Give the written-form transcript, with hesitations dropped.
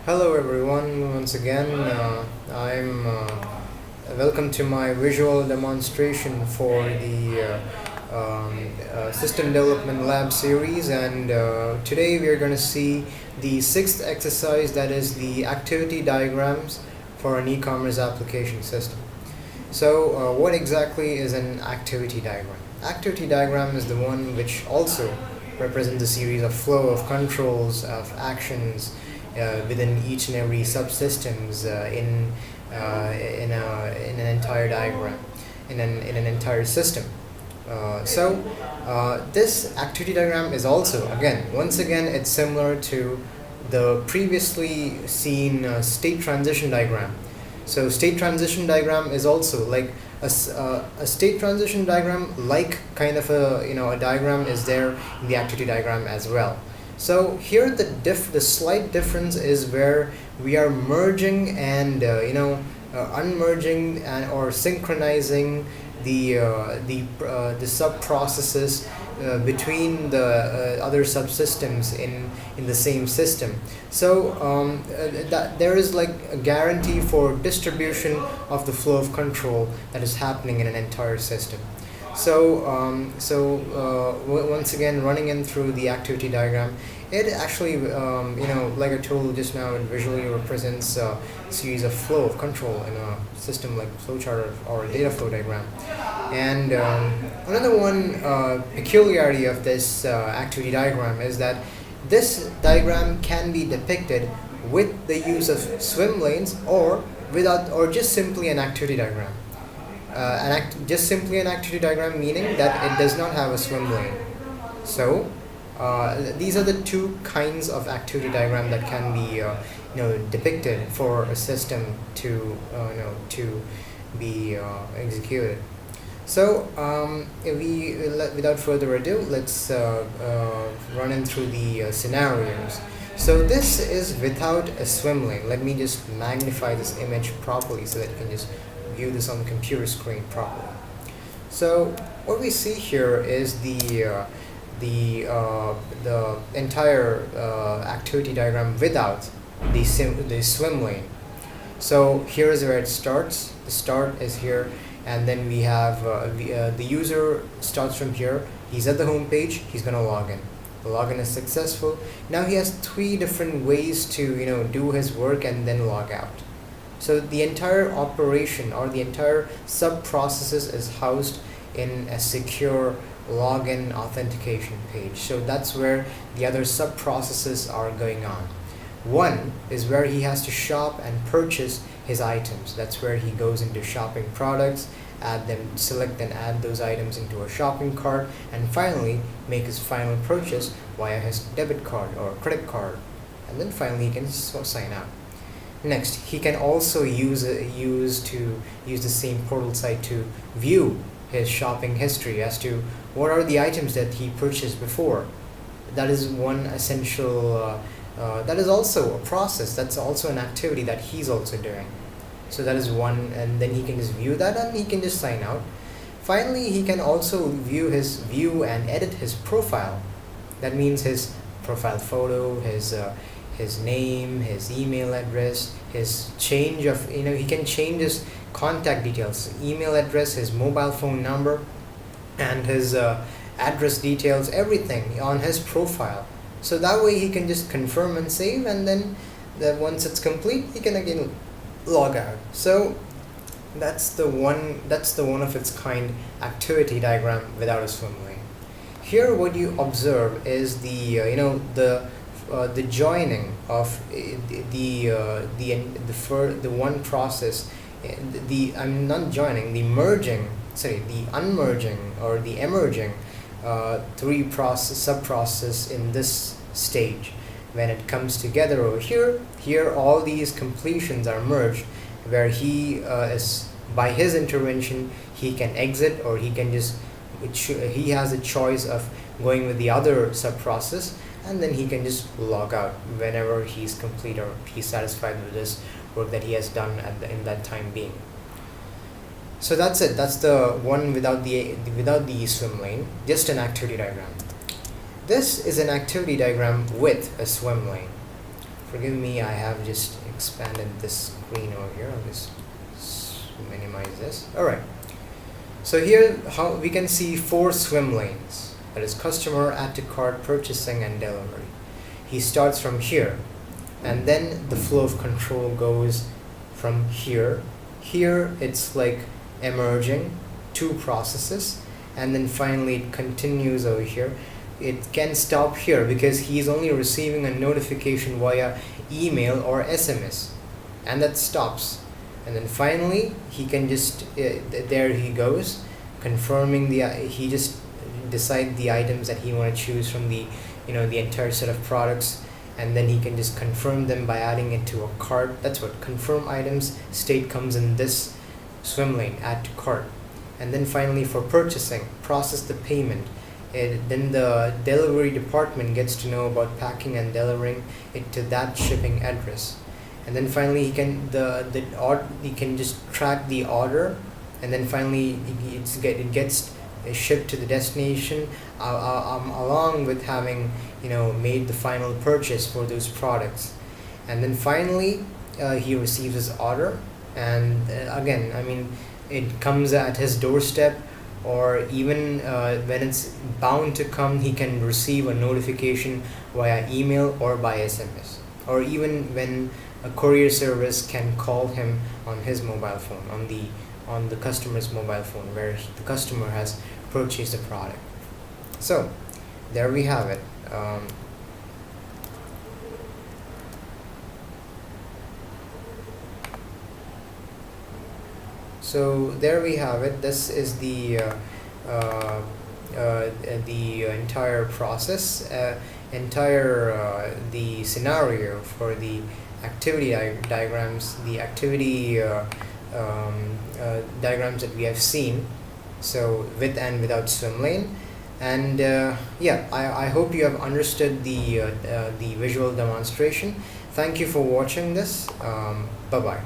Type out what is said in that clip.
Hello everyone, once again I'm welcome to my visual demonstration for the System Development Lab series, and today we are going to see the sixth exercise, that is the activity diagrams for an e-commerce application system. So what exactly is an activity diagram? Activity diagram is the one which also represents a series of flow of controls, of actions within each and every subsystems in an entire diagram, in an entire system. This activity diagram is also, once again, it's similar to the previously seen state transition diagram. So state transition diagram is also like a state transition diagram, like kind of a diagram is there in the activity diagram as well. So here the slight difference is where we are merging and unmerging and or synchronizing the sub processes between the other subsystems in the same system. So that there is like a guarantee for distribution of the flow of control that is happening in an entire system. Once again, running in through the activity diagram, it actually, like I told just now, it visually represents a series of flow of control in a system like flowchart or data flow diagram. And another one peculiarity of this activity diagram is that this diagram can be depicted with the use of swim lanes or without, or just simply an activity diagram. Just simply an activity diagram, meaning that it does not have a swim lane. So these are the two kinds of activity diagram that can be depicted for a system to be executed. So without further ado, let's run in through the scenarios. So this is without a swim lane. Let me just magnify this image properly so that you can just view this on the computer screen properly. So what we see here is the entire activity diagram without the swim lane. So here is where it starts. The start is here, and then we have the user starts from here. He's at the home page. He's gonna log in. The login is successful. Now he has three different ways to do his work and then log out. So the entire operation or the entire sub-processes is housed in a secure login authentication page. So that's where the other sub-processes are going on. One is where he has to shop and purchase his items. That's where he goes into shopping products, add them, select and add those items into a shopping cart, and finally make his final purchase via his debit card or credit card. And then finally he can sign out. Next, he can also use the same portal site to view his shopping history as to what are the items that he purchased before. That is one essential. That is also a process. That's also an activity that he's also doing. So that is one, and then he can just view that and he can just sign out. Finally, he can also view and edit his profile. That means his profile photo, his name, his email address, his change of, he can change his contact details, email address, his mobile phone number, and his address details, everything on his profile. So that way he can just confirm and save, and then once it's complete, he can again log out. So that's the one of its kind activity diagram without a swim lane. Here what you observe is the joining of the one process, the unmerging or the emerging three sub-process in this stage. When it comes together over here all these completions are merged, where he is, by his intervention, he can exit, or he has a choice of going with the other sub-process, and then he can just log out whenever he's complete or he's satisfied with this work that he has done in that time being. So that's it. That's the one without the swim lane, just an activity diagram. This is an activity diagram with a swim lane. forgive me, I have just expanded this screen over here. I'll just minimize this. Alright, so here how we can see 4 swim lanes, that is customer, add to cart, purchasing, and delivery. He starts from here, and then the flow of control goes from here. Here it's like emerging 2 processes, and then finally it continues over here. It can stop here because he's only receiving a notification via email or SMS, and that stops. And then finally he can just there he goes, confirming he just decide the items that he want to choose from the the entire set of products, and then he can just confirm them by adding it to a cart. That's what confirm items state comes in this swim lane, add to cart. And then finally for purchasing, process the payment. Then the delivery department gets to know about packing and delivering it to that shipping address. And then finally he can he can just track the order, and then finally it gets shipped to the destination along with having made the final purchase for those products. And then finally he receives his order, and again, I mean, it comes at his doorstep, or even when it's bound to come, he can receive a notification via email or by SMS, or even when a courier service can call him on his mobile phone, on the customer's mobile phone, where the customer has purchased the product. So there we have it. So there we have it. This is the entire process, the scenario for the activity diagrams, the activity diagrams that we have seen. So with and without swim lane. And yeah, I hope you have understood the visual demonstration. Thank you for watching this. Bye bye.